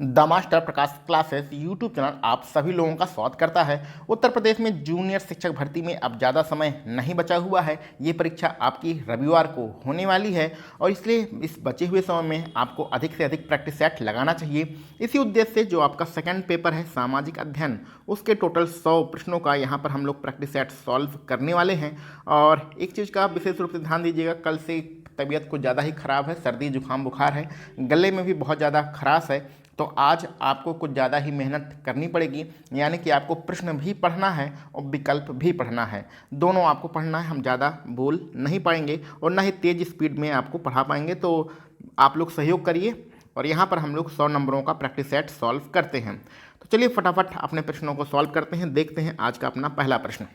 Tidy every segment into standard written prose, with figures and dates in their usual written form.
The master Prakash classes YouTube channel आप सभी लोगों का स्वागत करता है। उत्तर प्रदेश में जूनियर शिक्षक भर्ती में अब ज़्यादा समय नहीं बचा हुआ है। ये परीक्षा आपकी रविवार को होने वाली है और इसलिए इस बचे हुए समय में आपको अधिक से अधिक प्रैक्टिस सेट लगाना चाहिए। इसी उद्देश्य से जो आपका सेकंड पेपर है सामाजिक अध्ययन, उसके टोटल 100 प्रश्नों का यहाँ पर हम लोग प्रैक्टिस सेट सॉल्व करने वाले हैं। और एक चीज़ का विशेष रूप से ध्यान दीजिएगा, कल से तबीयत कुछ ज़्यादा ही ख़राब है, सर्दी जुकाम बुखार है, गले में भी बहुत ज़्यादा खराश है, तो आज आपको कुछ ज़्यादा ही मेहनत करनी पड़ेगी। यानी कि आपको प्रश्न भी पढ़ना है और विकल्प भी पढ़ना है, दोनों आपको पढ़ना है। हम ज़्यादा बोल नहीं पाएंगे और ना ही तेज़ स्पीड में आपको पढ़ा पाएंगे, तो आप लोग सहयोग करिए और यहाँ पर हम लोग 100 नंबरों का प्रैक्टिस सेट सॉल्व करते हैं। तो चलिए फटाफट अपने प्रश्नों को सॉल्व करते हैं। देखते हैं आज का अपना पहला प्रश्न।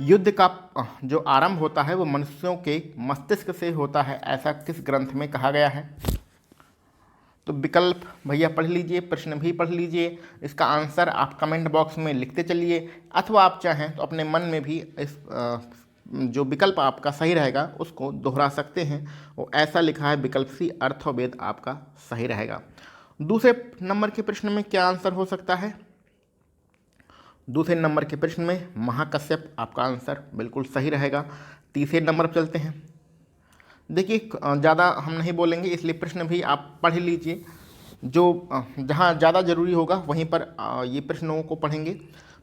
युद्ध का जो आरंभ होता है वो मनुष्यों के मस्तिष्क से होता है, ऐसा किस ग्रंथ में कहा गया है? तो विकल्प भैया पढ़ लीजिए, प्रश्न भी पढ़ लीजिए, इसका आंसर आप कमेंट बॉक्स में लिखते चलिए, अथवा आप चाहें तो अपने मन में भी इस जो विकल्प आपका सही रहेगा उसको दोहरा सकते हैं। वो ऐसा लिखा है विकल्प सी, अर्थवेद आपका सही रहेगा। दूसरे नंबर के प्रश्न में क्या आंसर हो सकता है? दूसरे नंबर के प्रश्न में महाकश्यप आपका आंसर बिल्कुल सही रहेगा। तीसरे नंबर पर चलते हैं। देखिए ज़्यादा हम नहीं बोलेंगे, इसलिए प्रश्न भी आप पढ़ लीजिए, जो जहाँ ज़्यादा ज़रूरी होगा वहीं पर ये प्रश्नों को पढ़ेंगे।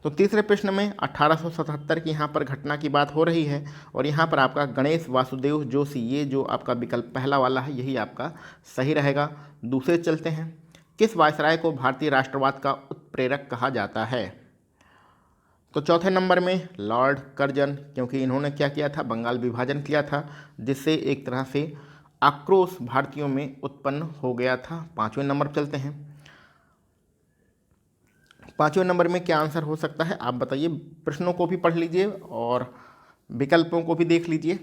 तो तीसरे प्रश्न में 1877 की यहाँ पर घटना की बात हो रही है और यहाँ पर आपका गणेश वासुदेव जोशी, ये जो आपका विकल्प पहला वाला है यही आपका सही रहेगा। दूसरे चलते हैं। किस वायसराय को भारतीय राष्ट्रवाद का उत्प्रेरक कहा जाता है? तो चौथे नंबर में लॉर्ड कर्जन, क्योंकि इन्होंने क्या किया था, बंगाल विभाजन किया था, जिससे एक तरह से आक्रोश भारतीयों में उत्पन्न हो गया था। पाँचवें नंबर पर चलते हैं। पाँचवें नंबर में क्या आंसर हो सकता है आप बताइए। प्रश्नों को भी पढ़ लीजिए और विकल्पों को भी देख लीजिए।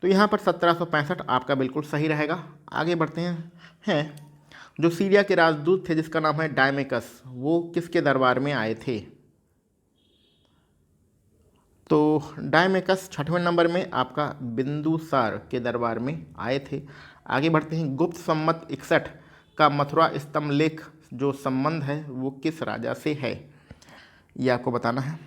तो यहाँ पर 1765 आपका बिल्कुल सही रहेगा। आगे बढ़ते हैं। जो सीरिया के राजदूत थे जिसका नाम है डायमेकस, वो किसके दरबार में आए थे? तो डायमेकस छठवें नंबर में आपका बिंदुसार के दरबार में आए थे। आगे बढ़ते हैं। गुप्त संवत 61 का मथुरा स्तंभ लेख जो संबंध है वो किस राजा से है, ये आपको बताना है।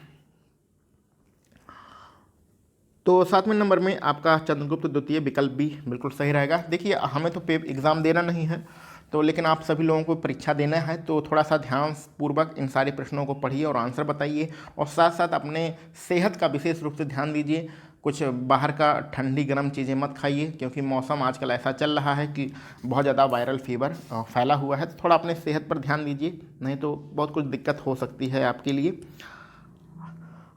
तो सातवें नंबर में आपका चंद्रगुप्त द्वितीय, विकल्प बी बिल्कुल सही रहेगा। देखिए हमें तो एग्ज़ाम देना नहीं है, तो लेकिन आप सभी लोगों को परीक्षा देना है, तो थोड़ा सा ध्यान पूर्वक इन सारे प्रश्नों को पढ़िए और आंसर बताइए और साथ साथ अपने सेहत का विशेष रूप से ध्यान दीजिए। कुछ बाहर का ठंडी गर्म चीज़ें मत खाइए, क्योंकि मौसम आजकल ऐसा चल रहा है कि बहुत ज़्यादा वायरल फीवर फैला हुआ है, तो थोड़ा अपने सेहत पर ध्यान दीजिए, नहीं तो बहुत कुछ दिक्कत हो सकती है आपके लिए।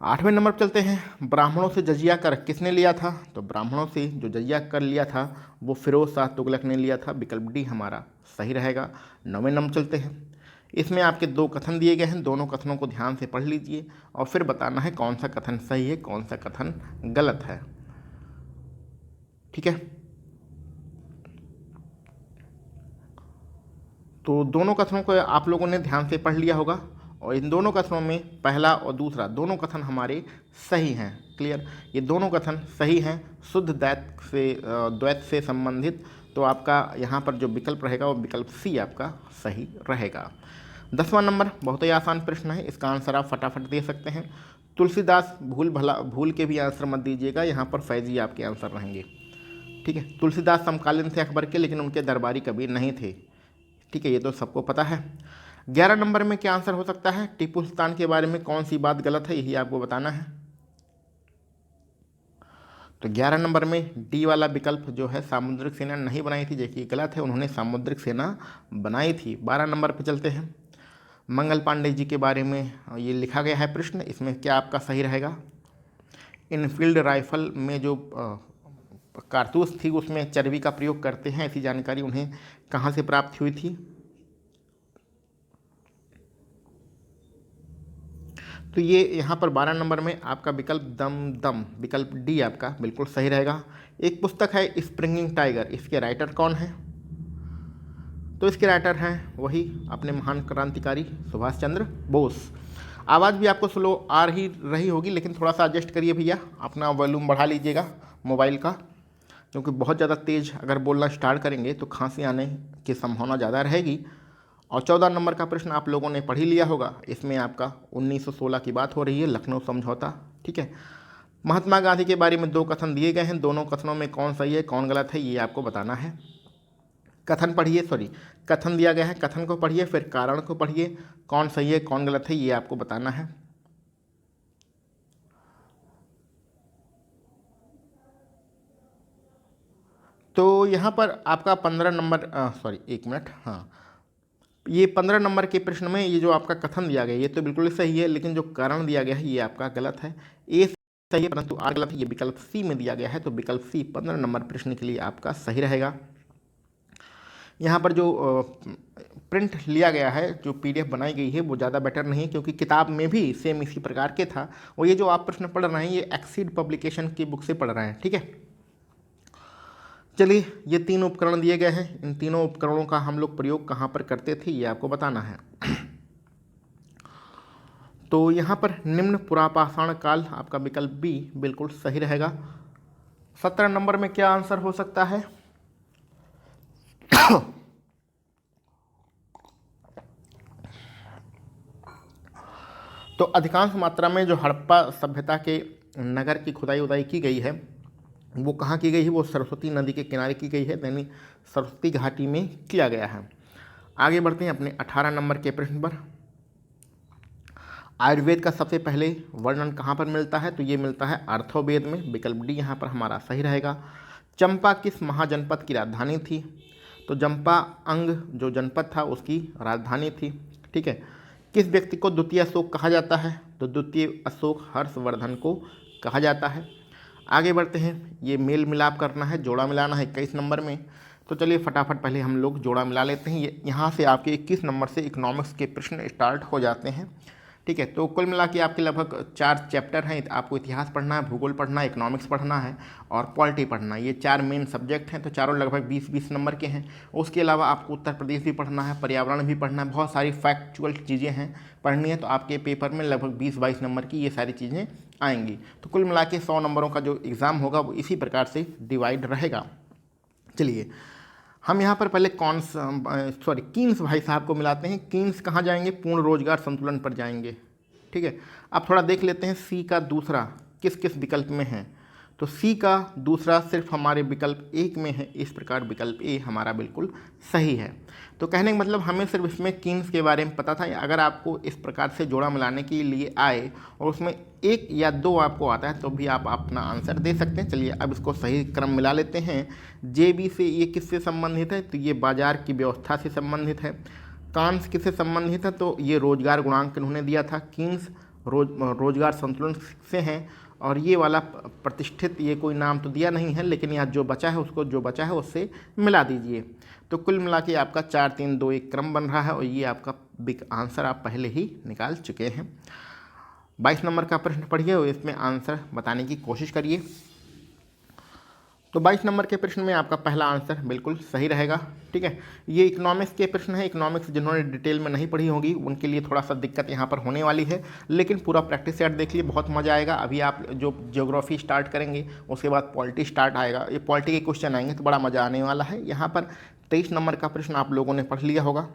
आठवें नंबर पर चलते हैं। ब्राह्मणों से जजिया कर किसने लिया था? तो ब्राह्मणों से जो जजिया कर लिया था वो फिरोज शाह तुगलक ने लिया था, विकल्प डी हमारा सही रहेगा। नौवें नंबर चलते हैं। इसमें आपके दो कथन दिए गए हैं, दोनों कथनों को ध्यान से पढ़ लीजिए और फिर बताना है कौन सा कथन सही है कौन सा कथन गलत है, ठीक है। तो दोनों कथनों को आप लोगों ने ध्यान से पढ़ लिया होगा और इन दोनों कथनों में पहला और दूसरा दोनों कथन हमारे सही हैं। क्लियर, ये दोनों कथन सही हैं, शुद्ध द्वैत से संबंधित। तो आपका यहाँ पर जो विकल्प रहेगा वो विकल्प सी आपका सही रहेगा। 10वां नंबर बहुत ही आसान प्रश्न है, इसका आंसर आप फटाफट दे सकते हैं। तुलसीदास भूल के भी आंसर मत दीजिएगा, यहाँ पर फैजी आपके आंसर रहेंगे, ठीक है। तुलसीदास समकालीन थे अकबर के, लेकिन उनके दरबारी कभी नहीं थे, ठीक है, ये तो सबको पता है। 11 नंबर में क्या आंसर हो सकता है? टीपू सुल्तान के बारे में कौन सी बात गलत है, यही आपको बताना है। तो 11 नंबर में डी वाला विकल्प जो है सामुद्रिक सेना नहीं बनाई थी, देखिए गलत है, उन्होंने सामुद्रिक सेना बनाई थी। 12 नंबर पर चलते हैं। मंगल पांडे जी के बारे में ये लिखा गया है प्रश्न, इसमें क्या आपका सही रहेगा? इनफील्ड राइफल में जो कारतूस थी उसमें चर्बी का प्रयोग करते हैं, ऐसी जानकारी उन्हें कहाँ से प्राप्त हुई थी? तो ये यहाँ पर 12 नंबर में आपका विकल्प दम विकल्प डी आपका बिल्कुल सही रहेगा। एक पुस्तक है स्प्रिंगिंग टाइगर, इसके राइटर कौन है? तो इसके राइटर हैं वही अपने महान क्रांतिकारी सुभाष चंद्र बोस। आवाज़ भी आपको स्लो आ रही होगी, लेकिन थोड़ा सा एडजस्ट करिए भैया, अपना वॉल्यूम बढ़ा लीजिएगा मोबाइल का, क्योंकि बहुत ज़्यादा तेज़ अगर बोलना स्टार्ट करेंगे तो खांसी आने की संभावना ज़्यादा रहेगी। और 14 नंबर का प्रश्न आप लोगों ने पढ़ ही लिया होगा, इसमें आपका 1916 की बात हो रही है, लखनऊ समझौता। ठीक है, महात्मा गांधी के बारे में 2 कथन दिए गए हैं, दोनों कथनों में कौन सही है कौन गलत है ये आपको बताना है। कथन पढ़िए, कथन दिया गया है, कथन को पढ़िए, फिर कारण को पढ़िए, कौन सही है कौन गलत है ये आपको बताना है। तो यहाँ पर आपका 15 नंबर, एक मिनट, हाँ, ये 15 नंबर के प्रश्न में ये जो आपका कथन दिया गया ये तो बिल्कुल सही है, लेकिन जो कारण दिया गया है ये आपका गलत है। ए सही है परंतु आर गलत है, ये विकल्प सी में दिया गया है, तो विकल्प सी 15 नंबर प्रश्न के लिए आपका सही रहेगा। यहाँ पर जो प्रिंट लिया गया है, जो पीडीएफ बनाई गई है वो ज़्यादा बेटर नहीं है, क्योंकि किताब में भी सेम इसी प्रकार के था, और ये जो आप प्रश्न पढ़ रहे हैं ये एक्सीड पब्लिकेशन की बुक से पढ़ रहे हैं। ठीक है, चलिए, ये 3 उपकरण दिए गए हैं, इन तीनों उपकरणों का हम लोग प्रयोग कहाँ पर करते थे ये आपको बताना है। तो यहाँ पर निम्न पुरापाषाण काल आपका विकल्प बी बिल्कुल सही रहेगा। 17 नंबर में क्या आंसर हो सकता है? तो अधिकांश मात्रा में जो हड़प्पा सभ्यता के नगर की खुदाई उदाई की गई है वो कहाँ की गई है? वो सरस्वती नदी के किनारे की गई है, यानी सरस्वती घाटी में किया गया है। आगे बढ़ते हैं अपने 18 नंबर के प्रश्न पर। आयुर्वेद का सबसे पहले वर्णन कहाँ पर मिलता है? तो ये मिलता है अर्थोवेद में, विकल्प डी यहाँ पर हमारा सही रहेगा। चंपा किस महाजनपद की राजधानी थी? तो चंपा अंग जो जनपद था उसकी राजधानी थी। ठीक है, किस व्यक्ति को द्वितीय अशोक कहा जाता है? तो द्वितीय अशोक हर्षवर्धन को कहा जाता है। आगे बढ़ते हैं, ये मेल मिलाप करना है, जोड़ा मिलाना है 21 नंबर में। तो चलिए फटाफट पहले हम लोग जोड़ा मिला लेते हैं। ये यहाँ से आपके 21 नंबर से इकोनॉमिक्स के प्रश्न स्टार्ट हो जाते हैं। ठीक है, तो कुल मिला के आपके लगभग 4 चैप्टर हैं। आपको इतिहास पढ़ना है, भूगोल पढ़ना है, इकोनॉमिक्स पढ़ना है और पॉलिटी पढ़ना है। ये 4 मेन सब्जेक्ट हैं, तो चारों लगभग 20-20 नंबर के हैं। उसके अलावा आपको उत्तर प्रदेश भी पढ़ना है, पर्यावरण भी पढ़ना है, बहुत सारी फैक्चुअल चीज़ें हैं पढ़नी है। तो आपके पेपर में लगभग 20-22 नंबर की ये सारी चीज़ें आएंगी। तो कुल मिला के 100 नंबरों का जो एग्ज़ाम होगा वो इसी प्रकार से डिवाइड रहेगा। चलिए, हम यहाँ पर पहले कीन्स भाई साहब को मिलाते हैं। कीन्स कहाँ जाएंगे? पूर्ण रोजगार संतुलन पर जाएंगे। ठीक है, अब थोड़ा देख लेते हैं सी का दूसरा किस किस विकल्प में है। तो सी का दूसरा सिर्फ हमारे विकल्प 1 में है, इस प्रकार विकल्प ए हमारा बिल्कुल सही है। तो कहने का मतलब हमें सिर्फ इसमें कीन्स के बारे में पता था। अगर आपको इस प्रकार से जोड़ा मिलाने के लिए आए और उसमें 1 या 2 आपको आता है तो भी आप अपना आंसर दे सकते हैं। चलिए अब इसको सही क्रम मिला लेते हैं। जे बी से ये किससे संबंधित है? तो ये बाजार की व्यवस्था से संबंधित है। कांस किससे संबंधित है? तो ये रोजगार गुणांक इन्होंने दिया था। कीन्स रोजगार संतुलन से हैं। और ये वाला प्रतिष्ठित, ये कोई नाम तो दिया नहीं है, लेकिन यहाँ जो बचा है उसको जो बचा है उससे मिला दीजिए। तो कुल मिला के आपका 4-3-2-1 क्रम बन रहा है और ये आपका बिग आंसर आप पहले ही निकाल चुके हैं। 22 नंबर का प्रश्न पढ़िए और इसमें आंसर बताने की कोशिश करिए। तो 22 नंबर के प्रश्न में आपका पहला आंसर बिल्कुल सही रहेगा। ठीक है, ये इकोनॉमिक्स के प्रश्न है। इकोनॉमिक्स जिन्होंने डिटेल में नहीं पढ़ी होगी उनके लिए थोड़ा सा दिक्कत यहाँ पर होने वाली है, लेकिन पूरा प्रैक्टिस सेट देख लिए, बहुत मज़ा आएगा। अभी आप जो ज्योग्राफी स्टार्ट करेंगे उसके बाद पॉलिटी स्टार्ट आएगा, ये पॉलिटी के क्वेश्चन आएंगे तो बड़ा मज़ा आने वाला है। यहाँ पर 23 नंबर का प्रश्न आप लोगों ने पढ़ लिया होगा।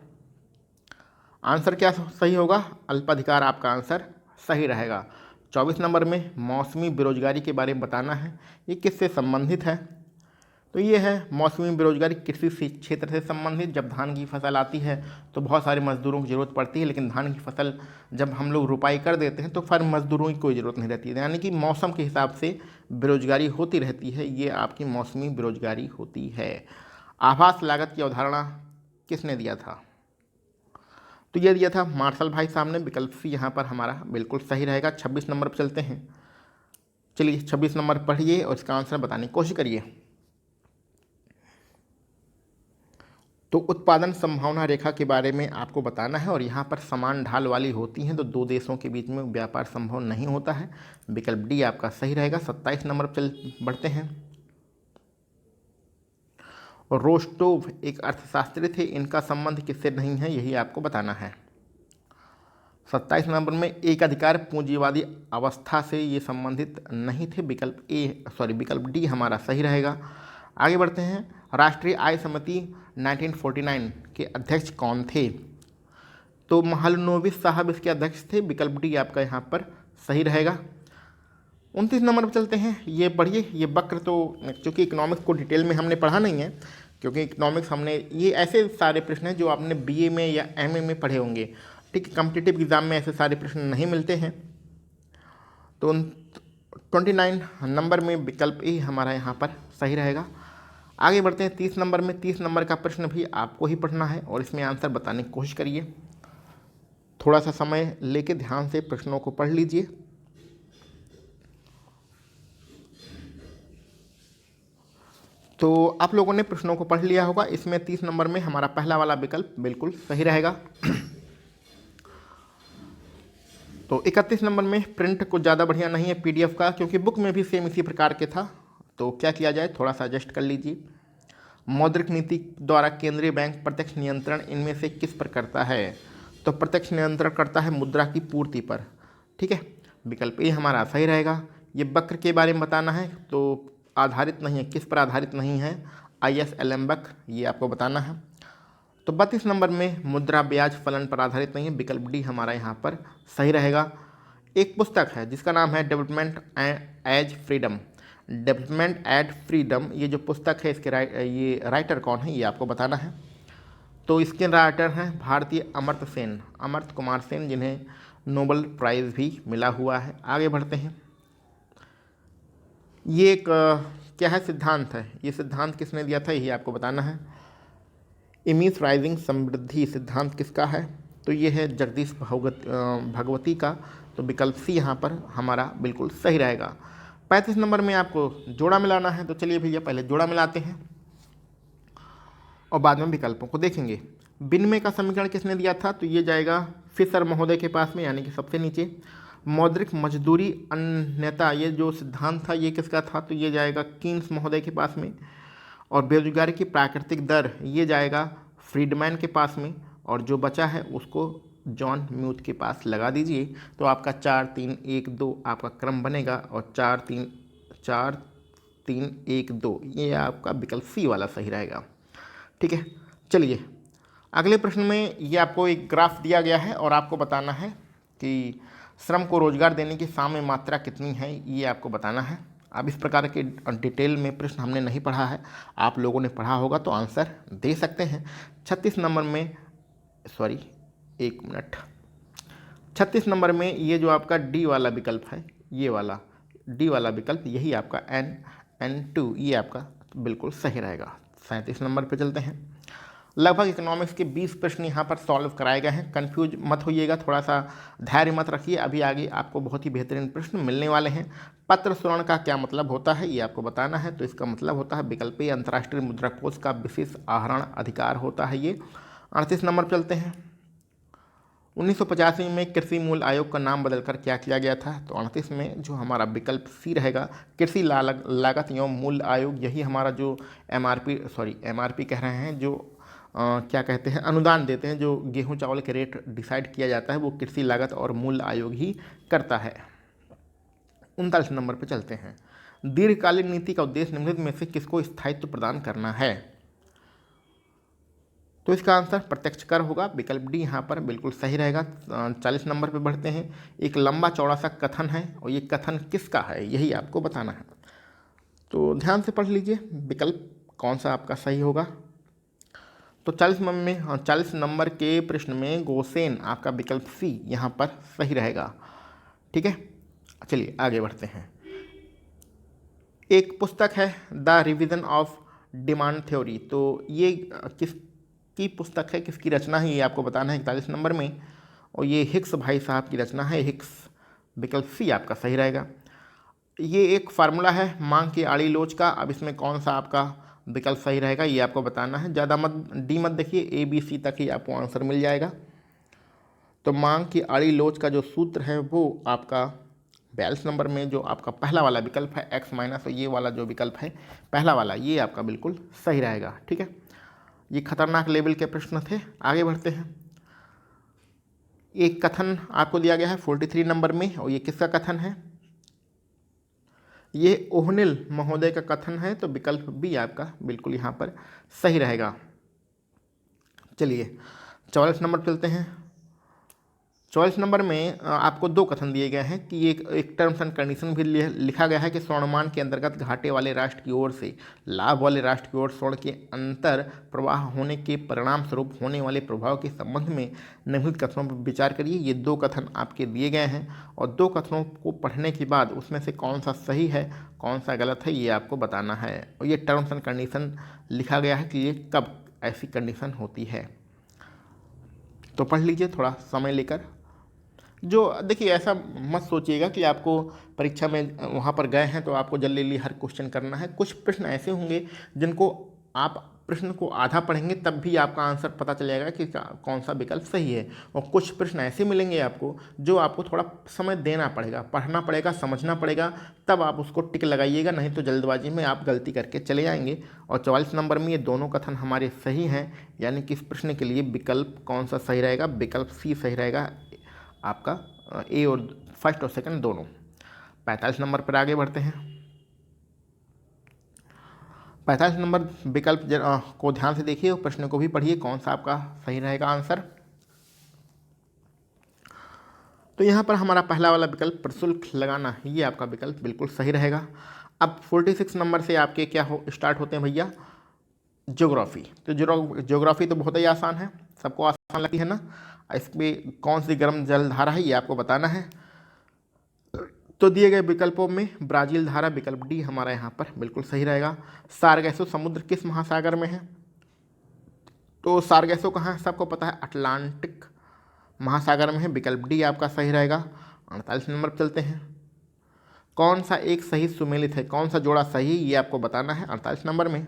आंसर क्या सही होगा? अल्पाधिकार आपका आंसर सही रहेगा। 24 नंबर में मौसमी बेरोजगारी के बारे में बताना है, ये किससे संबंधित है? तो ये है मौसमी बेरोजगारी कृषि क्षेत्र से संबंधित। जब धान की फसल आती है तो बहुत सारे मजदूरों की ज़रूरत पड़ती है, लेकिन धान की फसल जब हम लोग रुपाई कर देते हैं तो फिर मजदूरों की कोई ज़रूरत नहीं रहती है, यानी कि मौसम के हिसाब से बेरोजगारी होती रहती है। ये आपकी मौसमी बेरोजगारी होती है। आभास लागत की अवधारणा किसने दिया था? तो ये दिया था मार्शल भाई साहब ने, विकल्प सी यहाँ पर हमारा बिल्कुल सही रहेगा। 26 नंबर पर चलते हैं। चलिए 26 नंबर पढ़िए और इसका आंसर बताने की कोशिश करिए। तो उत्पादन संभावना रेखा के बारे में आपको बताना है और यहाँ पर समान ढाल वाली होती हैं तो 2 देशों के बीच में व्यापार संभव नहीं होता है। विकल्प डी आपका सही रहेगा। 27 नंबर पर चल बढ़ते हैं। रोस्टोव एक अर्थशास्त्री थे, इनका संबंध किससे नहीं है यही आपको बताना है। 27 नंबर में एक अधिकार पूंजीवादी अवस्था से ये संबंधित नहीं थे। विकल्प विकल्प डी हमारा सही रहेगा। आगे बढ़ते हैं। राष्ट्रीय आय समिति 1949 के अध्यक्ष कौन थे? तो महालनोबिस साहब इसके अध्यक्ष थे। विकल्प डी आपका यहाँ पर सही रहेगा। 29 नंबर पर चलते हैं। ये पढ़िए, ये वक्र तो चूँकि इकोनॉमिक्स को डिटेल में हमने पढ़ा नहीं है, क्योंकि इकोनॉमिक्स हमने, ये ऐसे सारे प्रश्न हैं जो आपने बीए में या एमए में पढ़े होंगे, ठीक है। कॉम्पिटिटिव एग्जाम में ऐसे सारे प्रश्न नहीं मिलते हैं। तो 29 नंबर में विकल्प ए हमारा यहाँ पर सही रहेगा। आगे बढ़ते हैं 30 नंबर में। 30 नंबर का प्रश्न भी आपको ही पढ़ना है और इसमें आंसर बताने की कोशिश करिए। थोड़ा सा समय लेके ध्यान से प्रश्नों को पढ़ लीजिए। तो आप लोगों ने प्रश्नों को पढ़ लिया होगा। इसमें 30 नंबर में हमारा पहला वाला विकल्प बिल्कुल सही रहेगा। तो 31 नंबर में प्रिंट कुछ ज़्यादा बढ़िया नहीं है पीडीएफ का, क्योंकि बुक में भी सेम इसी प्रकार के था। तो क्या किया जाए, थोड़ा सा एडजस्ट कर लीजिए। मौद्रिक नीति द्वारा केंद्रीय बैंक प्रत्यक्ष नियंत्रण इनमें से किस पर करता है? तो प्रत्यक्ष नियंत्रण करता है मुद्रा की पूर्ति पर, ठीक है। विकल्प ए हमारा सही रहेगा। ये वक्र के बारे में बताना है, तो आधारित नहीं है, किस पर आधारित नहीं है? ISLM वक्र, ये आपको बताना है। तो 32 नंबर में मुद्रा ब्याज फलन पर आधारित नहीं है। विकल्प डी हमारा यहाँ पर सही रहेगा। एक पुस्तक है जिसका नाम है development as freedom. Development as freedom, ये जो पुस्तक है इसके ये राइटर कौन है, ये आपको बताना है। तो इसके राइटर हैं भारतीय अमर्त्य सेन, अमर्त्य कुमार सेन, जिन्हें नोबेल प्राइज़ भी मिला हुआ है। आगे बढ़ते हैं। ये एक क्या है, सिद्धांत है। ये सिद्धांत किसने दिया था, यही आपको बताना है। इमीस राइजिंग समृद्धि सिद्धांत किसका है? तो ये है जगदीश भगवती का। तो विकल्प सी यहाँ पर हमारा बिल्कुल सही रहेगा। 35 नंबर में आपको जोड़ा मिलाना है। तो चलिए भैया पहले जोड़ा मिलाते हैं और बाद में विकल्पों को देखेंगे। विनिमय का समीकरण किसने दिया था? तो ये जाएगा फिशर महोदय के पास में, यानी कि सबसे नीचे। मौद्रिक मजदूरी अन्यथा, ये जो सिद्धांत था ये किसका था? तो ये जाएगा कीन्स महोदय के पास में। और बेरोजगारी की प्राकृतिक दर, ये जाएगा फ्रीडमैन के पास में। और जो बचा है उसको जॉन म्यूथ के पास लगा दीजिए। तो आपका 4 3 1 2 आपका क्रम बनेगा, और 4 3 1 2 ये आपका विकल्प सी वाला सही रहेगा, ठीक है। चलिए अगले प्रश्न में ये आपको एक ग्राफ दिया गया है और आपको बताना है कि श्रम को रोजगार देने की साम्य मात्रा कितनी है, ये आपको बताना है। अब इस प्रकार के डिटेल में प्रश्न हमने नहीं पढ़ा है, आप लोगों ने पढ़ा होगा तो आंसर दे सकते हैं। 36 नंबर में, सॉरी 1 मिनट, 36 नंबर में ये जो आपका डी वाला विकल्प है, ये वाला डी वाला विकल्प, यही आपका N2 ये आपका बिल्कुल सही रहेगा। 37 नंबर पे चलते हैं। लगभग इकोनॉमिक्स के 20 प्रश्न यहाँ पर सॉल्व कराए गए हैं। कंफ्यूज मत होइएगा, थोड़ा सा धैर्य मत रखिए, अभी आगे आपको बहुत ही बेहतरीन प्रश्न मिलने वाले हैं। पत्र सुरण का क्या मतलब होता है, ये आपको बताना है। तो इसका मतलब होता है विकल्प ए अंतर्राष्ट्रीय मुद्रा कोष का विशेष आहरण अधिकार होता है ये। 38 नंबर पर चलते हैं। 1985 में कृषि मूल्य आयोग का नाम बदलकर क्या किया गया था? तो 38 में जो हमारा विकल्प सी रहेगा, कृषि लागत एवं मूल्य आयोग, यही हमारा जो एमआरपी कह रहे हैं, जो क्या कहते हैं, अनुदान देते हैं, जो गेहूं चावल के रेट डिसाइड किया जाता है, वो कृषि लागत और मूल्य आयोग ही करता है। 39 नंबर पर चलते हैं। दीर्घकालीन नीति का उद्देश्य निम्नलिखित में से किसको स्थायित्व प्रदान करना है? तो इसका आंसर प्रत्यक्ष कर होगा। विकल्प डी यहाँ पर बिल्कुल सही रहेगा। 40 नंबर पे बढ़ते हैं। एक लंबा चौड़ा सा कथन है और ये कथन किसका है, यही आपको बताना है। तो ध्यान से पढ़ लीजिए विकल्प कौन सा आपका सही होगा। तो 40 नंबर के प्रश्न में गोसेन आपका विकल्प सी यहाँ पर सही रहेगा, ठीक है। चलिए आगे बढ़ते हैं। एक पुस्तक है the revision of demand theory. तो ये किसकी पुस्तक है, किसकी रचना है, ये आपको बताना है 41 नंबर में। और ये हिक्स भाई साहब की रचना है, हिक्स, विकल्प सी आपका सही रहेगा। ये एक फार्मूला है मांग की आड़ी लोच का। अब इसमें कौन सा आपका विकल्प सही रहेगा, ये आपको बताना है। ज़्यादा मत डी मत देखिए, ABC तक ही आपको आंसर मिल जाएगा। तो मांग की आड़ी लोच का जो सूत्र है वो आपका 42 नंबर में जो आपका पहला वाला विकल्प है x माइनस, ये वाला जो विकल्प है पहला वाला, ये आपका बिल्कुल सही रहेगा, ठीक है। ये खतरनाक लेवल के प्रश्न थे। आगे बढ़ते हैं। एक कथन आपको दिया गया है 43 नंबर में, और ये किसका कथन है? ये ओहनिल महोदय का कथन है, तो विकल्प बी आपका बिल्कुल यहाँ पर सही रहेगा। चलिए 44 नंबर चलते हैं। 44 नंबर में आपको दो कथन दिए गए हैं कि एक टर्म्स एंड कंडीशन भी लिखा गया है कि स्वर्णमान के अंतर्गत घाटे वाले राष्ट्र की ओर से लाभ वाले राष्ट्र की ओर स्वर्ण के अंतर प्रवाह होने के परिणाम स्वरूप होने वाले प्रभाव के संबंध में निम्नलिखित कथनों पर विचार करिए। ये दो कथन आपके दिए गए हैं और दो कथनों को पढ़ने के बाद उसमें से कौन सा सही है कौन सा गलत है ये आपको बताना है। और ये टर्म्स एंड कंडीशन लिखा गया है कि ये कब ऐसी कंडीशन होती है, तो पढ़ लीजिए थोड़ा समय लेकर। जो देखिए, ऐसा मत सोचिएगा कि आपको परीक्षा में वहाँ पर गए हैं तो आपको जल्दी हर क्वेश्चन करना है। कुछ प्रश्न ऐसे होंगे जिनको आप प्रश्न को आधा पढ़ेंगे तब भी आपका आंसर पता चलेगा कि कौन सा विकल्प सही है, और कुछ प्रश्न ऐसे मिलेंगे आपको जो आपको थोड़ा समय देना पड़ेगा, पढ़ना पड़ेगा, समझना पड़ेगा, तब आप उसको टिक लगाइएगा, नहीं तो जल्दबाजी में आप गलती करके चले जाएंगे। और 44 नंबर में ये दोनों कथन हमारे सही हैं, यानी कि इस प्रश्न के लिए विकल्प कौन सा सही रहेगा, विकल्प सी सही रहेगा आपका, ए और फर्स्ट और सेकंड दोनों। 45 नंबर पर आगे बढ़ते हैं। 45 नंबर विकल्प को ध्यान से देखिए और प्रश्न को भी पढ़िए, कौन सा आपका सही रहेगा आंसर। तो यहाँ पर हमारा पहला वाला विकल्प प्रशुल्क लगाना, ये आपका विकल्प बिल्कुल सही रहेगा। अब 46 नंबर से आपके क्या स्टार्ट होते हैं भैया, ज्योग्राफी। तो ज्योग्राफी तो बहुत ही आसान है, सबको आसान लगती है ना। इसमें कौन सी गर्म जल धारा है ये आपको बताना है। तो दिए गए विकल्पों में ब्राज़ील धारा विकल्प डी हमारा यहाँ पर बिल्कुल सही रहेगा। सारगैसो समुद्र किस महासागर में है, तो सारगैसो कहाँ है सबको पता है, अटलांटिक महासागर में है, विकल्प डी आपका सही रहेगा। 48 नंबर पर चलते हैं। कौन सा एक सही सुमेलित है, कौन सा जोड़ा सही ये आपको बताना है 48 नंबर में।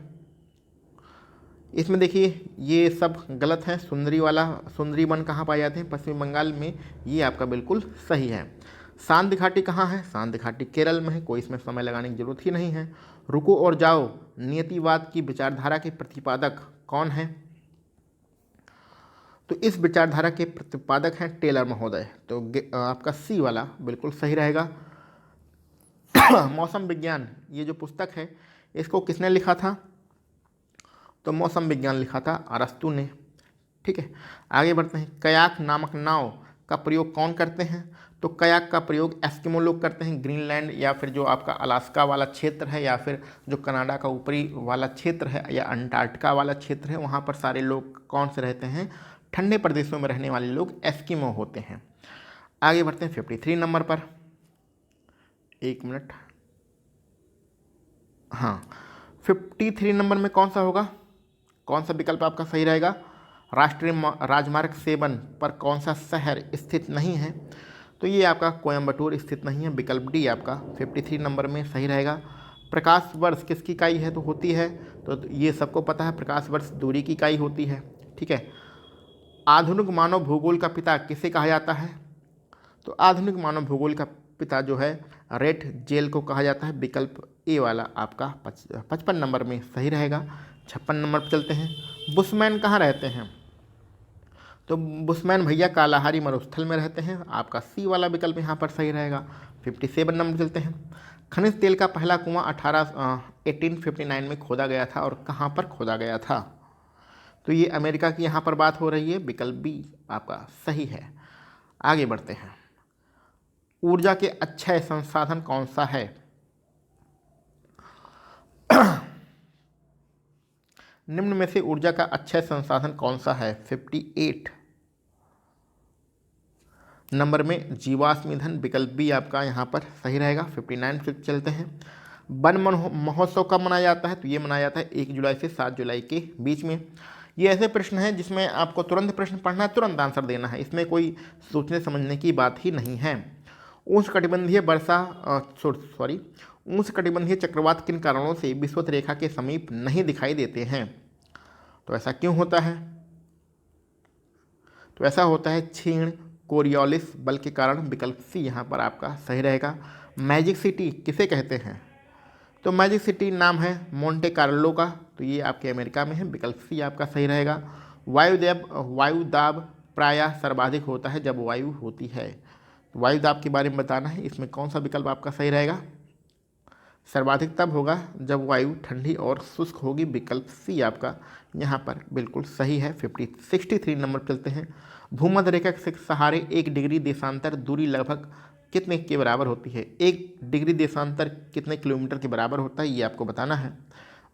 इसमें देखिए ये सब गलत है। सुंदरी वाला, सुंदरी वन कहाँ पाए जाते हैं, पश्चिम बंगाल में, ये आपका बिल्कुल सही है। शांति घाटी कहाँ है, शांति घाटी केरल में है, कोई इसमें समय लगाने की जरूरत ही नहीं है। रुको और जाओ नियतिवाद की विचारधारा के प्रतिपादक कौन है, तो इस विचारधारा के प्रतिपादक हैं टेलर महोदय, तो आपका सी वाला बिल्कुल सही रहेगा। मौसम विज्ञान, ये जो पुस्तक है इसको किसने लिखा था, तो मौसम विज्ञान लिखा था अरस्तु ने। ठीक है, आगे बढ़ते हैं। कयाक नामक नाव का प्रयोग कौन करते हैं, तो कयाक का प्रयोग एस्किमो लोग करते हैं, ग्रीनलैंड या फिर जो आपका अलास्का वाला क्षेत्र है, या फिर जो कनाडा का ऊपरी वाला क्षेत्र है, या अंटार्कटिका वाला क्षेत्र है, वहाँ पर सारे लोग कौन से रहते हैं, ठंडे प्रदेशों में रहने वाले लोग एस्किमो होते हैं। आगे बढ़ते हैं 53 नंबर पर। एक मिनट, हाँ 53 नंबर में कौन सा होगा, कौन सा विकल्प आपका सही रहेगा। राष्ट्रीय राजमार्ग 7 पर कौन सा शहर स्थित नहीं है, तो ये आपका कोयम्बटूर स्थित नहीं है, विकल्प डी आपका 53 नंबर में सही रहेगा। प्रकाश वर्ष किसकी इकाई है, तो होती है, तो ये सबको पता है, प्रकाश वर्ष दूरी की इकाई होती है। ठीक है, आधुनिक मानव भूगोल का पिता किसे कहा जाता है, तो आधुनिक मानव भूगोल का पिता जो है रेट जेल को कहा जाता है, विकल्प ए वाला आपका 55 नंबर में सही रहेगा। 56 नंबर पर चलते हैं। बुशमैन कहाँ रहते हैं, तो बुशमैन भैया कालाहारी मरुस्थल में रहते हैं, आपका सी वाला विकल्प यहाँ पर सही रहेगा। 57 नंबर चलते हैं। खनिज तेल का पहला कुआं 1859 में खोदा गया था, और कहाँ पर खोदा गया था, तो ये अमेरिका की यहाँ पर बात हो रही है, विकल्प बी आपका सही है। आगे बढ़ते हैं। ऊर्जा के अक्षय संसाधन कौन सा है, निम्न में से ऊर्जा का अक्षय संसाधन कौन सा है, 58 नंबर में जीवाश्म ईंधन, विकल्प बी आपका यहाँ पर सही रहेगा। 59 पे चलते हैं। वन महोत्सव कब मनाया जाता है, तो ये मनाया जाता है 1 जुलाई से 7 जुलाई के बीच में। ये ऐसे प्रश्न हैं जिसमें आपको तुरंत प्रश्न पढ़ना है, तुरंत आंसर देना है, इसमें कोई सोचने समझने की बात ही नहीं है। उष्णकटिबंधीय उष्णकटिबंधीय चक्रवात किन कारणों से विषुवत रेखा के समीप नहीं दिखाई देते हैं, तो ऐसा क्यों होता है, तो ऐसा होता है क्षीण कोरियोलिस बल के कारण, विकल्प सी यहाँ पर आपका सही रहेगा। मैजिक सिटी किसे कहते हैं, तो मैजिक सिटी नाम है मोंटे कार्लो का, तो ये आपके अमेरिका में है, विकल्प सी आपका सही रहेगा। वायुदाब प्रायः सर्वाधिक होता है जब वायु होती है, वायुदाब के बारे में बताना है, इसमें कौन सा विकल्प आपका सही रहेगा, सर्वाधिक तब होगा जब वायु ठंडी और शुष्क होगी। विकल्प सी आपका यहाँ पर बिल्कुल सही है। 63 नंबर पर चलते हैं। भूमध्य रेखा के सहारे 1 डिग्री देशांतर दूरी लगभग कितने के बराबर होती है? 1 डिग्री देशांतर कितने किलोमीटर के बराबर होता है, ये आपको बताना है।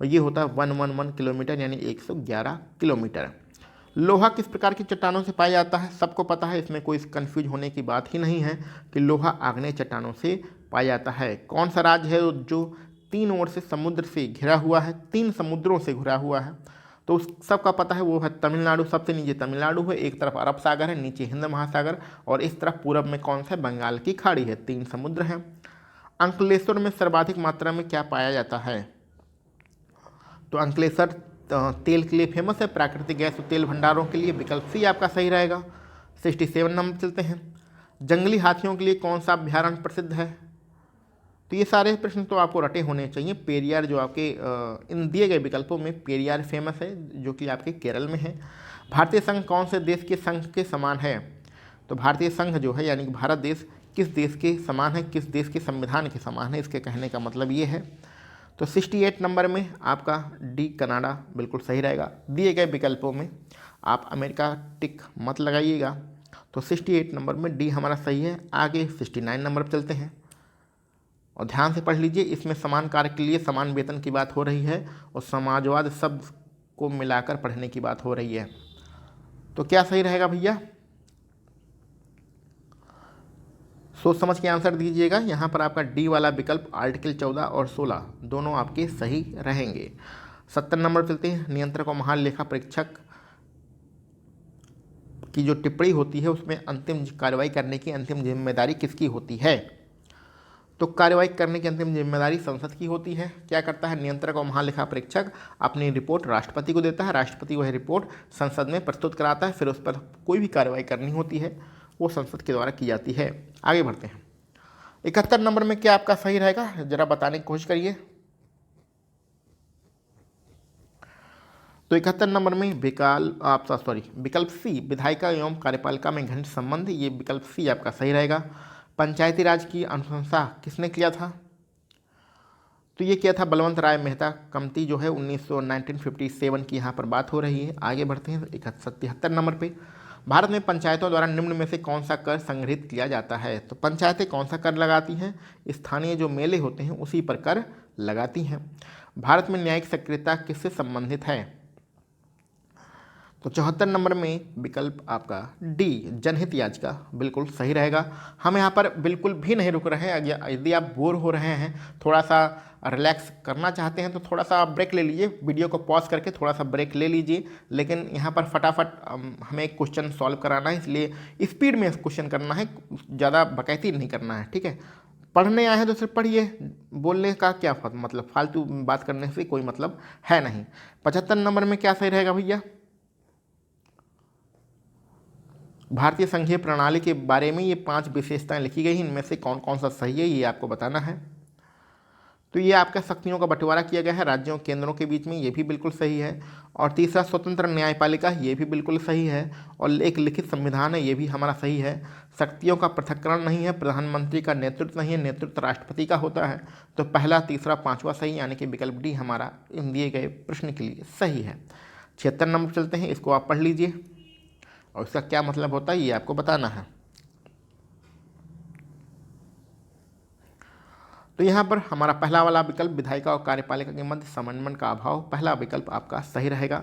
और ये होता है 111 किलोमीटर, यानी 111 किलोमीटर। लोहा किस प्रकार की चट्टानों से पाया जाता है? सबको पता है, इसमें कोई कंफ्यूज होने की बात ही नहीं है कि लोहा आग्नेय चट्टानों से पाया जाता है। कौन सा राज्य है जो 3 ओर से समुद्र से घिरा हुआ है, 3 समुद्रों से घिरा हुआ है? तो उस सबका पता है, वो है तमिलनाडु। सबसे नीचे तमिलनाडु है, एक तरफ अरब सागर है, नीचे हिंद महासागर, और इस तरफ पूरब में कौन सा है? बंगाल की खाड़ी है। 3 समुद्र हैं। अंकलेश्वर में सर्वाधिक मात्रा में क्या पाया जाता है? तो अंकलेश्वर तेल के लिए फेमस है, प्राकृतिक गैस और तेल भंडारों के लिए। विकल्प सी आपका सही रहेगा। 67 नंबर चलते हैं। जंगली हाथियों के लिए कौन सा अभ्यारण्य प्रसिद्ध है? तो ये सारे प्रश्न तो आपको रटे होने चाहिए। पेरियार जो आपके इन दिए गए विकल्पों में पेरियार फेमस है, जो कि आपके केरल में है। भारतीय संघ कौन से देश के संघ के समान है? तो भारतीय संघ जो है, यानी कि भारत देश, किस देश के समान है, किस देश के संविधान के समान है, इसके कहने का मतलब ये है। तो 68 नंबर में आपका डी कनाडा बिल्कुल सही रहेगा। दिए गए विकल्पों में आप अमेरिका टिक मत लगाइएगा। तो 68 नंबर में डी हमारा सही है। आगे 69 नंबर पर चलते हैं और ध्यान से पढ़ लीजिए। इसमें समान कार्य के लिए समान वेतन की बात हो रही है और समाजवाद शब्द को मिलाकर पढ़ने की बात हो रही है। तो क्या सही रहेगा भैया? सोच समझ के आंसर दीजिएगा। यहाँ पर आपका डी वाला विकल्प आर्टिकल 14 और 16 दोनों आपके सही रहेंगे। 70 नंबर चलते हैं। नियंत्रक और महान लेखा परीक्षक की जो टिप्पणी होती है, उसमें अंतिम कार्रवाई करने की अंतिम जिम्मेदारी किसकी होती है? तो कार्रवाई करने की अंतिम जिम्मेदारी संसद की होती है। क्या करता है नियंत्रक और महालेखा परीक्षक? अपनी रिपोर्ट राष्ट्रपति को देता है, राष्ट्रपति वह रिपोर्ट संसद में प्रस्तुत कराता है, फिर उस पर कोई भी कार्रवाई करनी होती है वो संसद के द्वारा की जाती है। आगे बढ़ते हैं। 71 नंबर में क्या आपका सही रहेगा, जरा बताने की कोशिश करिए। तो 71 नंबर में विकल्प सी विधायिका एवं कार्यपालिका में घनिष्ठ संबंध, ये विकल्प सी आपका सही रहेगा। पंचायती राज की अनुशंसा किसने किया था? तो ये किया था बलवंत राय मेहता कमती, जो है 1957 की यहाँ पर बात हो रही है। आगे बढ़ते हैं 73 नंबर पे। भारत में पंचायतों द्वारा निम्न में से कौन सा कर संग्रहित किया जाता है? तो पंचायतें कौन सा कर लगाती हैं? स्थानीय जो मेले होते हैं उसी पर कर लगाती हैं। भारत में न्यायिक सक्रियता किससे संबंधित है? तो 74 नंबर में विकल्प आपका डी जनहित याचिका बिल्कुल सही रहेगा। हम यहाँ पर बिल्कुल भी नहीं रुक रहे हैं। यदि आप बोर हो रहे हैं, थोड़ा सा रिलैक्स करना चाहते हैं, तो थोड़ा सा ब्रेक ले लीजिए, वीडियो को पॉज करके थोड़ा सा ब्रेक ले लीजिए। लेकिन यहाँ पर फटाफट हमें क्वेश्चन सॉल्व कराना है, इसलिए स्पीड में क्वेश्चन करना है, ज़्यादा बकैती नहीं करना है, ठीक है। पढ़ने आए हैं तो सिर्फ पढ़िए, बोलने का क्या मतलब, फालतू बात करने से कोई मतलब है नहीं। 75 नंबर में क्या सही रहेगा भैया? भारतीय संघीय प्रणाली के बारे में ये 5 विशेषताएं लिखी गई हैं, इनमें से कौन कौन सा सही है ये आपको बताना है। तो ये आपका शक्तियों का बंटवारा किया गया है राज्यों केंद्रों के बीच में, ये भी बिल्कुल सही है। और तीसरा स्वतंत्र न्यायपालिका, ये भी बिल्कुल सही है। और एक लिखित संविधान है, ये भी हमारा सही है। शक्तियों का पृथक्करण नहीं है, प्रधानमंत्री का नेतृत्व नहीं है, नेतृत्व राष्ट्रपति का होता है। तो पहला, तीसरा, पाँचवा सही, यानी कि विकल्प डी हमारा इन दिए गए प्रश्न के लिए सही है। 76 नंबर चलते हैं, इसको आप पढ़ लीजिए और इसका क्या मतलब होता है ये आपको बताना है। तो यहाँ पर हमारा पहला वाला विकल्प विधायिका और कार्यपालिका के मध्य समन्वय का अभाव, पहला विकल्प आपका सही रहेगा।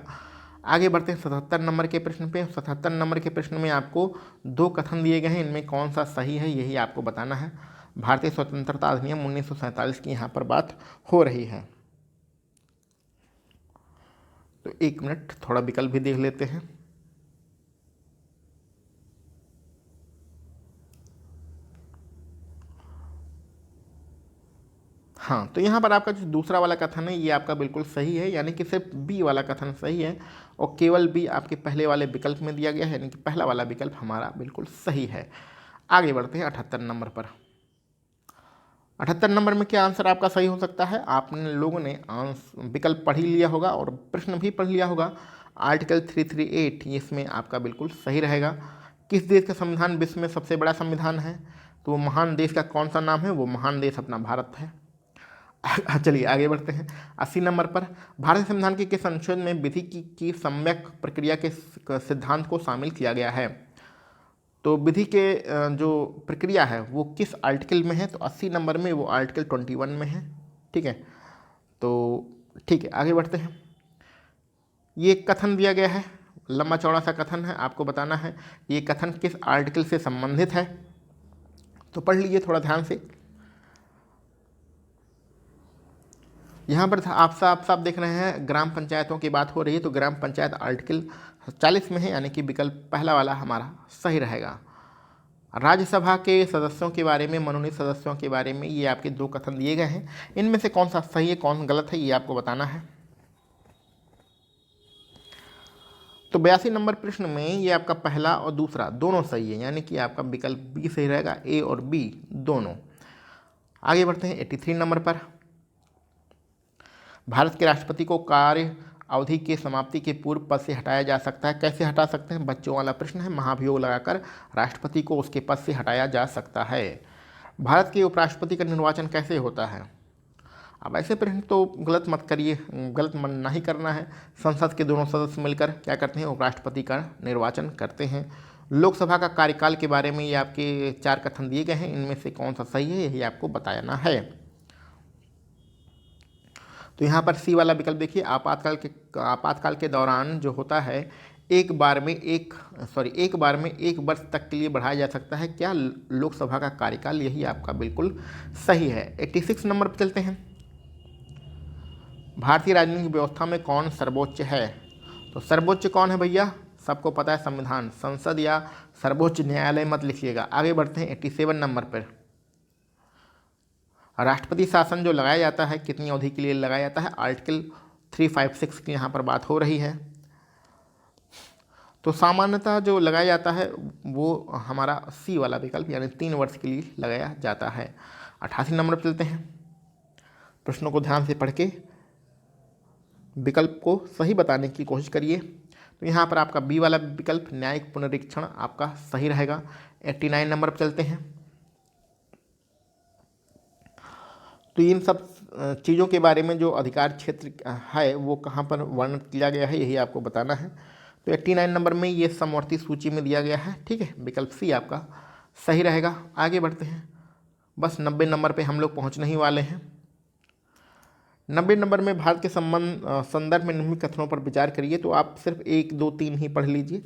आगे बढ़ते हैं 77 नंबर के प्रश्न पे। 77 नंबर के प्रश्न में आपको 2 कथन दिए गए हैं, इनमें कौन सा सही है यही आपको बताना है। भारतीय स्वतंत्रता अधिनियम 1947 की यहाँ पर बात हो रही है। तो 1 मिनट, थोड़ा विकल्प भी देख लेते हैं। हाँ, तो यहाँ पर आपका जो दूसरा वाला कथन है ये आपका बिल्कुल सही है, यानी कि सिर्फ बी वाला कथन सही है और केवल बी आपके पहले वाले विकल्प में दिया गया है, यानी कि पहला वाला विकल्प हमारा बिल्कुल सही है। आगे बढ़ते हैं 78 नंबर पर। 78 नंबर में क्या आंसर आपका सही हो सकता है? आपने लोगों ने विकल्प पढ़ ही लिया होगा और प्रश्न भी पढ़ लिया होगा। आर्टिकल 338 इसमें आपका बिल्कुल सही रहेगा। किस देश का संविधान विश्व में सबसे बड़ा संविधान है? तो वो महान देश का कौन सा नाम है? वो महान देश अपना भारत है। चलिए आगे बढ़ते हैं। 80 नंबर पर, भारतीय संविधान के किस अनुच्छेद में विधि की सम्यक प्रक्रिया के सिद्धांत को शामिल किया गया है? तो विधि के जो प्रक्रिया है वो किस आर्टिकल में है? तो 80 नंबर में वो आर्टिकल 21 में है। ठीक है, तो ठीक है आगे बढ़ते हैं। ये कथन दिया गया है, लंबा चौड़ा सा कथन है, आपको बताना है ये कथन किस आर्टिकल से संबंधित है। तो पढ़ लीजिए थोड़ा ध्यान से। यहाँ पर आप साफ देख रहे हैं ग्राम पंचायतों की बात हो रही है, तो ग्राम पंचायत आर्टिकल 40 में है, यानी कि विकल्प पहला वाला हमारा सही रहेगा। राज्यसभा के सदस्यों के बारे में, मनोनीत सदस्यों के बारे में ये आपके दो कथन दिए गए हैं, इनमें से कौन सा सही है कौन गलत है ये आपको बताना है। तो 82 नंबर प्रश्न में ये आपका पहला और दूसरा दोनों सही है, यानी कि आपका विकल्प बी सही रहेगा, ए और बी दोनों। आगे बढ़ते हैं 83 नंबर पर, भारत के राष्ट्रपति को कार्य अवधि की समाप्ति के पूर्व पद से हटाया जा सकता है, कैसे हटा सकते हैं? बच्चों वाला प्रश्न है, महाभियोग लगाकर राष्ट्रपति को उसके पद से हटाया जा सकता है। भारत के उपराष्ट्रपति का निर्वाचन कैसे होता है? अब ऐसे प्रश्न तो गलत मत करिए, गलत मन नहीं करना है। संसद के दोनों सदस्य मिलकर क्या करते हैं? उपराष्ट्रपति का निर्वाचन करते हैं। लोकसभा का कार्यकाल के बारे में ये आपके 4 कथन दिए गए हैं, इनमें से कौन सा सही है यही आपको बताना है। तो यहाँ पर सी वाला विकल्प देखिए, आपातकाल के दौरान जो होता है एक बार में एक वर्ष तक के लिए बढ़ाया जा सकता है क्या लोकसभा का कार्यकाल, यही आपका बिल्कुल सही है। 86 नंबर पर चलते हैं। भारतीय राजनीतिक व्यवस्था में कौन सर्वोच्च है? तो सर्वोच्च कौन है भैया? सबको पता है संविधान, संसद या सर्वोच्च न्यायालय मत लिखिएगा। आगे बढ़ते हैं 87 नंबर पर, राष्ट्रपति शासन जो लगाया जाता है कितनी अवधि के लिए लगाया जाता है? आर्टिकल 356 की यहाँ पर बात हो रही है। तो सामान्यतः जो लगाया जाता है वो हमारा सी वाला विकल्प, यानी 3 वर्ष के लिए लगाया जाता है। 88 नंबर पर चलते हैं, प्रश्नों को ध्यान से पढ़ के विकल्प को सही बताने की कोशिश करिए। तो यहाँ पर आपका बी वाला विकल्प न्यायिक पुनरीक्षण आपका सही रहेगा। 89 नंबर पर चलते हैं। तो इन सब चीज़ों के बारे में जो अधिकार क्षेत्र है वो कहाँ पर वर्णन किया गया है यही आपको बताना है। तो 89 नंबर में ये समवर्ती सूची में दिया गया है। ठीक है, विकल्प सी आपका सही रहेगा। आगे बढ़ते हैं, बस 90 नंबर पे हम लोग पहुँचने ही वाले हैं। 90 नंबर में भारत के संदर्भ में निम्नलिखित कथनों पर विचार करिए। तो आप सिर्फ 1, 2, 3 ही पढ़ लीजिए,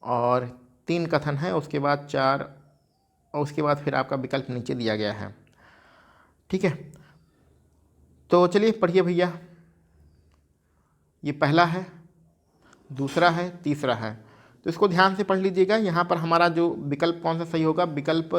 और 3 कथन है, उसके बाद 4 और उसके बाद फिर आपका विकल्प नीचे दिया गया है। ठीक है, तो चलिए पढ़िए भैया। ये पहला है, दूसरा है, तीसरा है, तो इसको ध्यान से पढ़ लीजिएगा। यहाँ पर हमारा जो विकल्प कौन सा सही होगा, विकल्प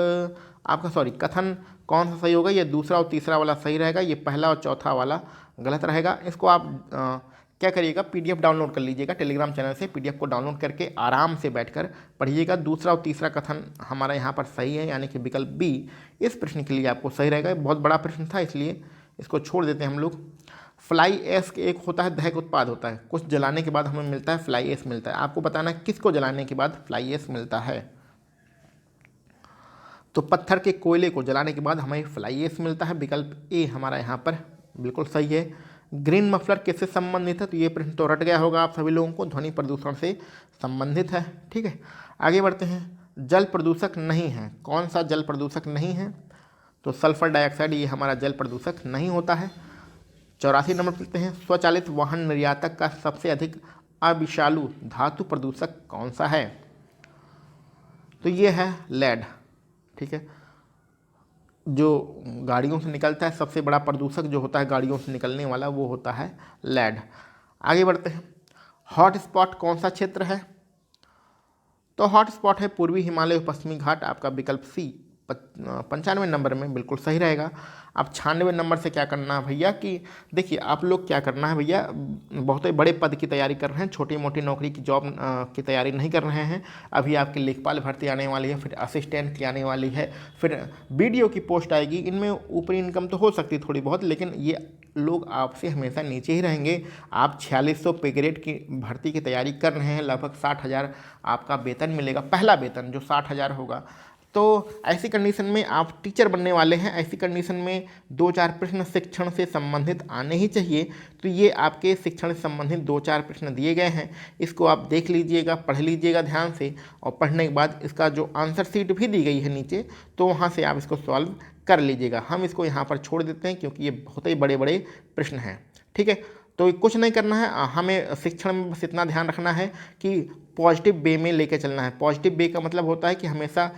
आपका कथन कौन सा सही होगा? ये दूसरा और तीसरा वाला सही रहेगा, ये पहला और चौथा वाला गलत रहेगा। इसको आप क्या करिएगा, PDF डाउनलोड कर लीजिएगा टेलीग्राम चैनल से, PDF को डाउनलोड करके आराम से बैठकर पढ़िएगा। दूसरा और तीसरा कथन हमारा यहाँ पर सही है, यानी कि विकल्प बी इस प्रश्न के लिए आपको सही रहेगा। बहुत बड़ा प्रश्न था इसलिए इसको छोड़ देते हैं हम लोग। फ्लाई ऐश एक होता है दहक उत्पाद होता है, कुछ जलाने के बाद हमें मिलता है फ्लाई ऐश मिलता है। आपको बताना है किसको जलाने के बाद फ्लाई ऐश मिलता है। तो पत्थर के कोयले को जलाने के बाद हमें फ्लाई ऐश मिलता है, विकल्प ए हमारा यहाँ पर बिल्कुल सही है। ग्रीन मफलर किससे संबंधित है? तो ये प्रश्न तो रट गया होगा आप सभी लोगों को, ध्वनि प्रदूषण से संबंधित है। ठीक है, आगे बढ़ते हैं। जल प्रदूषक नहीं है, कौन सा जल प्रदूषक नहीं है? तो सल्फर डाइऑक्साइड ये हमारा जल प्रदूषक नहीं होता है। 84 नंबर चलते हैं। स्वचालित वाहन निर्यातक का सबसे अधिक अविषालु धातु प्रदूषक कौन सा है? तो ये है लेड। ठीक है, जो गाड़ियों से निकलता है सबसे बड़ा प्रदूषक जो होता है गाड़ियों से निकलने वाला वो होता है लेड। आगे बढ़ते हैं। हॉट स्पॉट कौन सा क्षेत्र है? तो हॉट स्पॉट है पूर्वी हिमालय पश्चिमी घाट, आपका विकल्प सी 95 नंबर में बिल्कुल सही रहेगा। अब 96 नंबर से क्या करना है भैया कि देखिए आप लोग क्या करना है भैया, बहुत ही बड़े पद की तैयारी कर रहे हैं, छोटी मोटी नौकरी की जॉब की तैयारी नहीं कर रहे हैं। अभी आपकी लेखपाल भर्ती आने वाली है, फिर असिस्टेंट की आने वाली है, फिर BDO की पोस्ट आएगी। इनमें ऊपरी इनकम तो हो सकती है थोड़ी बहुत, लेकिन ये लोग आपसे हमेशा नीचे ही रहेंगे। आप 4600 पे ग्रेड की भर्ती की तैयारी कर रहे हैं, लगभग 60,000 आपका वेतन मिलेगा, पहला वेतन जो 60,000 होगा। तो ऐसी कंडीशन में आप टीचर बनने वाले हैं, ऐसी कंडीशन में 2-4 प्रश्न शिक्षण से संबंधित आने ही चाहिए। तो ये आपके शिक्षण से संबंधित 2-4 प्रश्न दिए गए हैं, इसको आप देख लीजिएगा, पढ़ लीजिएगा ध्यान से, और पढ़ने के बाद इसका जो आंसर शीट भी दी गई है नीचे, तो वहाँ से आप इसको सॉल्व कर लीजिएगा। हम इसको यहाँ पर छोड़ देते हैं क्योंकि ये बहुत ही बड़े बड़े प्रश्न हैं। ठीक है, तो कुछ नहीं करना है, हमें शिक्षण में बस इतना ध्यान रखना है कि पॉजिटिव वे में लेकर चलना है। पॉजिटिव वे का मतलब होता है कि हमेशा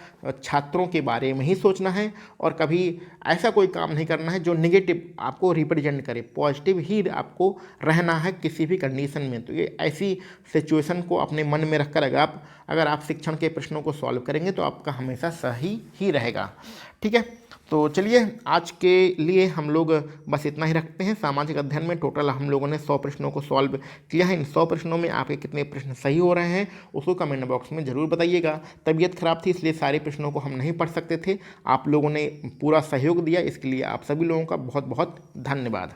छात्रों के बारे में ही सोचना है और कभी ऐसा कोई काम नहीं करना है जो नेगेटिव आपको रिप्रेजेंट करे। पॉजिटिव ही आपको रहना है किसी भी कंडीशन में। तो ये ऐसी सिचुएशन को अपने मन में रखकर अगर आप शिक्षण के प्रश्नों को सॉल्व करेंगे तो आपका हमेशा सही ही रहेगा। ठीक है, तो चलिए आज के लिए हम लोग बस इतना ही रखते हैं। सामाजिक अध्ययन में टोटल हम लोगों ने 100 प्रश्नों को सॉल्व किया है। इन 100 प्रश्नों में आपके कितने प्रश्न सही हो रहे हैं उसको कमेंट बॉक्स में ज़रूर बताइएगा। तबीयत खराब थी इसलिए सारे प्रश्नों को हम नहीं पढ़ सकते थे, आप लोगों ने पूरा सहयोग दिया, इसके लिए आप सभी लोगों का बहुत बहुत धन्यवाद।